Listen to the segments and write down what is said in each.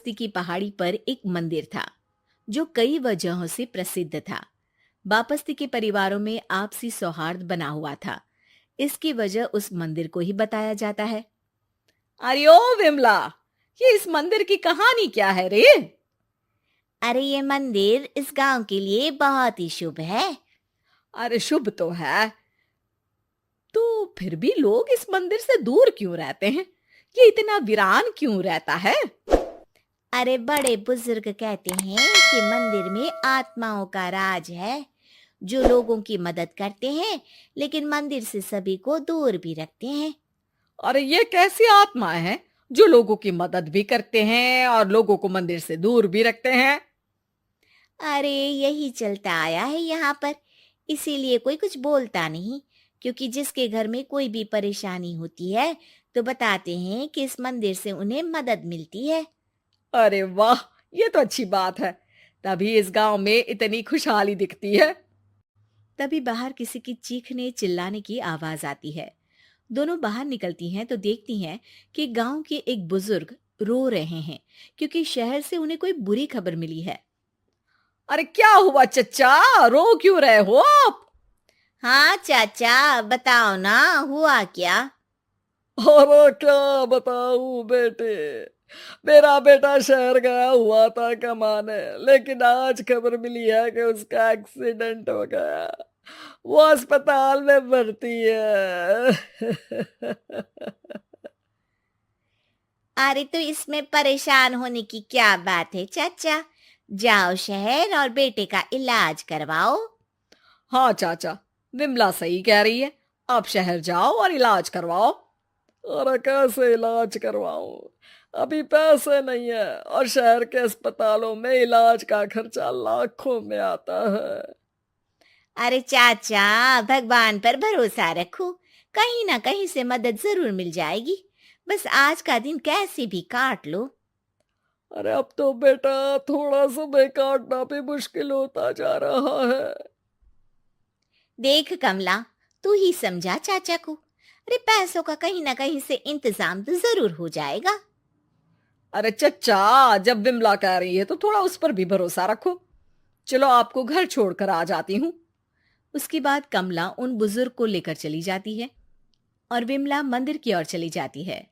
वापस्ती की पहाड़ी पर एक मंदिर था जो कई वजहों से प्रसिद्ध था। वापस्ती के परिवारों में आपसी सौहार्द बना हुआ था। इसकी वजह उस मंदिर को ही बताया जाता है। अरे ओ विमला, ये इस मंदिर की कहानी क्या है रे? अरे ये मंदिर इस गांव के लिए बहुत ही शुभ है। अरे शुभ तो है, तो फिर भी लोग इस मंदिर से दूर क्यों रहते हैं? ये इतना वीरान क्यों रहता है? अरे बड़े बुजुर्ग कहते हैं कि मंदिर में आत्माओं का राज है जो लोगों की मदद करते हैं, लेकिन मंदिर से सभी को दूर भी रखते हैं। अरे ये कैसी आत्माएं हैं जो लोगों की मदद भी करते हैं और लोगों को मंदिर से दूर भी रखते हैं? अरे यही चलता आया है यहाँ पर, इसीलिए कोई कुछ बोलता नहीं। क्योंकि जिसके घर में कोई भी परेशानी होती है तो बताते हैं कि इस मंदिर से उन्हें मदद मिलती है। अरे वाह, ये तो अच्छी बात है। तभी इस गांव में इतनी खुशहाली दिखती है। तभी बाहर किसी की चीखने चिल्लाने की आवाज आती है। दोनों बाहर निकलती हैं तो देखती हैं कि गांव के एक बुजुर्ग रो रहे हैं क्योंकि शहर से उन्हें कोई बुरी खबर मिली है। अरे क्या हुआ चच्चा, रो क्यों रहे हो आप? हाँ चाचा, बताओ ना, हुआ क्या? अरे क्या बताऊं बेटे, मेरा बेटा शहर गया हुआ था कमाने, लेकिन आज खबर मिली है कि उसका एक्सीडेंट हो गया। वो अस्पताल में भर्ती है। अरे तो इसमें परेशान होने की क्या बात है चाचा, जाओ शहर और बेटे का इलाज करवाओ। हाँ चाचा, विमला सही कह रही है। आप शहर जाओ और इलाज करवाओ। अरे कैसे इलाज करवाऊं, अभी पैसे नहीं है और शहर के अस्पतालों में इलाज का खर्चा लाखों में आता है। अरे चाचा, भगवान पर भरोसा रखो, कहीं ना कहीं से मदद जरूर मिल जाएगी। बस आज का दिन कैसे भी काट लो। अरे अब तो बेटा थोड़ा समय काटना भी मुश्किल होता जा रहा है। देख कमला, तू ही समझा चाचा को। अरे पैसों का कहीं ना कहीं से इंतजाम तो जरूर हो जाएगा। अरे चच्चा, जब विमला कह रही है तो थोड़ा उस पर भी भरोसा रखो। चलो आपको घर छोड़कर आ जाती हूँ। उसके बाद कमला उन बुजुर्ग को लेकर चली जाती है और विमला मंदिर की ओर चली जाती है।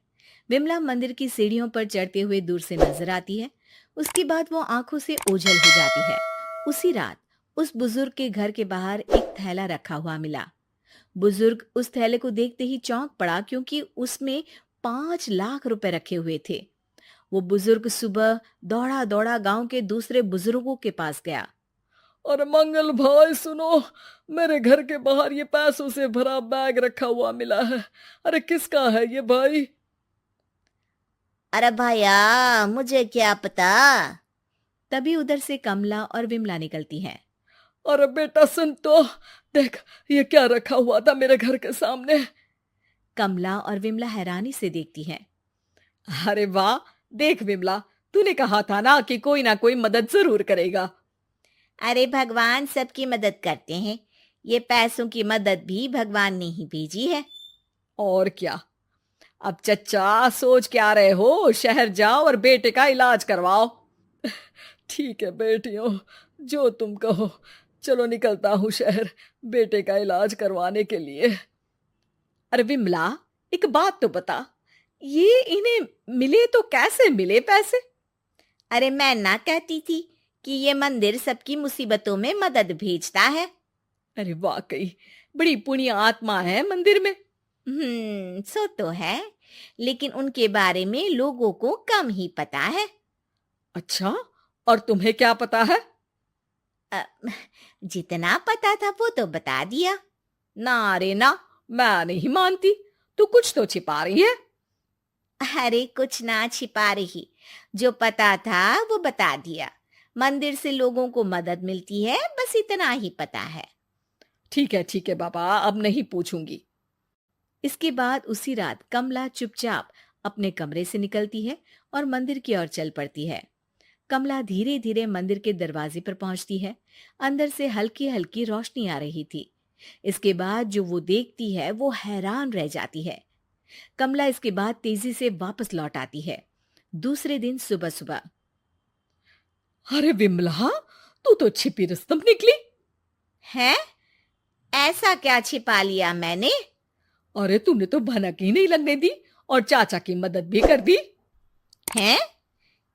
विमला मंदिर की सीढ़ियों पर चढ़ते हुए दूर से नजर आती है। उसके बाद वो आंखों से ओझल हो जाती है। उसी रात उस बुजुर्ग के घर के बाहर एक थैला रखा हुआ मिला। बुजुर्ग उस थैले को देखते ही चौंक पड़ा क्योंकि उसमें 5 लाख रुपए रखे हुए थे। वो बुजुर्ग सुबह दौड़ा दौड़ा गांव के दूसरे बुजुर्गों के पास गया। अरे मंगल भाई सुनो, मेरे घर के बाहर ये पैसों से भरा बैग रखा हुआ मिला है। अरे किसका है ये भाई? अरे भैया, मुझे क्या पता। तभी उधर से कमला और विमला निकलती हैं। अरे बेटा सुन तो, देख ये क्या रखा हुआ था मेरे घर के सामने। कमला और विमला हैरानी से देखती हैं। अरे वाह, देख विमला, तूने कहा था ना कि कोई ना कोई मदद जरूर करेगा। अरे भगवान सबकी मदद करते हैं, ये पैसों की मदद भी भगवान ने ही भेजी है। और क्या। अब चच्चा सोच क्या रहे हो, शहर जाओ और बेटे का इलाज करवाओ। ठीक है बेटियों, जो तुम कहो। चलो निकलता हूँ शहर बेटे का इलाज करवाने के लिए। अरे विमला, एक बात तो बता, ये इन्हें मिले तो कैसे मिले पैसे? अरे मैं ना कहती थी कि ये मंदिर सबकी मुसीबतों में मदद भेजता है। अरे वाकई बड़ी पुण्य आत्मा है मंदिर में। सो तो है, लेकिन उनके बारे में लोगों को कम ही पता है। अच्छा, और तुम्हें क्या पता है? अ, जितना पता था वो तो बता दिया। ना रे ना, मैं नहीं मानती। तू कुछ तो छिपा रही है। अरे कुछ ना छिपा रही, जो पता था वो बता दिया। मंदिर से लोगों को मदद मिलती है, बस इतना ही पता है। ठीक है बाबा, अब नहीं पूछूंगी। इसके बाद उसी रात कमला चुपचाप अपने कमरे से निकलती है और मंदिर की ओर चल पड़ती है। कमला धीरे धीरे मंदिर के दरवाजे पर पहुंचती है। अंदर से हल्की हल्की रोशनी आ रही थी। इसके बाद जो वो देखती है वो हैरान रह जाती है। कमला इसके बाद तेजी से वापस लौट आती है। दूसरे दिन सुबह सुबह अरे विमला, तू तो छिपी रुस्तम निकली। है? ऐसा क्या छिपा लिया मैंने? अरे तूने तो भनक ही नहीं लगने दी और चाचा की मदद भी कर दी। हैं?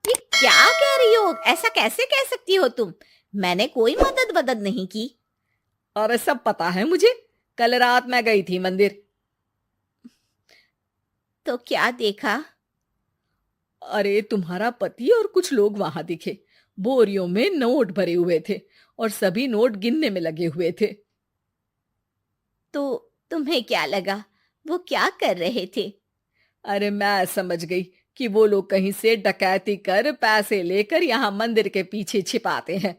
ये क्या कह रही हो? ऐसा कैसे कह सकती हो तुम? मैंने कोई मदद वदद नहीं की। अरे सब पता है मुझे, कल रात मैं गई थी मंदिर। तो क्या देखा? अरे तुम्हारा पति और कुछ लोग वहां दिखे। बोरियों में नोट भरे हुए थे और सभी नोट गिनने में लगे हुए थे। तो तुम्हें क्या लगा वो क्या कर रहे थे? अरे मैं समझ गई कि वो लोग कहीं से डकैती कर पैसे लेकर यहाँ मंदिर के पीछे छिपाते हैं।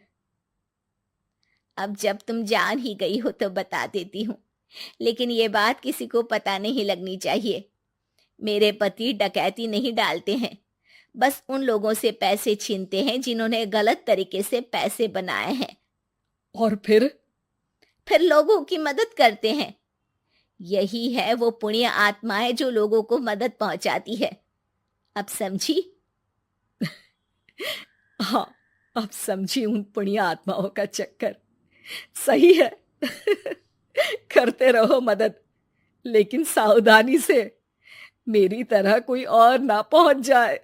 अब जब तुम जान ही गई हो तो बता देती हूँ, लेकिन ये बात किसी को पता नहीं लगनी चाहिए। मेरे पति डकैती नहीं डालते हैं, बस उन लोगों से पैसे छीनते हैं जिन्होंने गलत तरीके से पैसे बनाए हैं। और फिर लोगों की मदद करते हैं। यही है वो पुण्य आत्माएं जो लोगों को मदद पहुंचाती है। अब समझी? हाँ, अब समझी उन पुण्य आत्माओं का चक्कर। सही है। करते रहो मदद, लेकिन सावधानी से, मेरी तरह कोई और ना पहुंच जाए।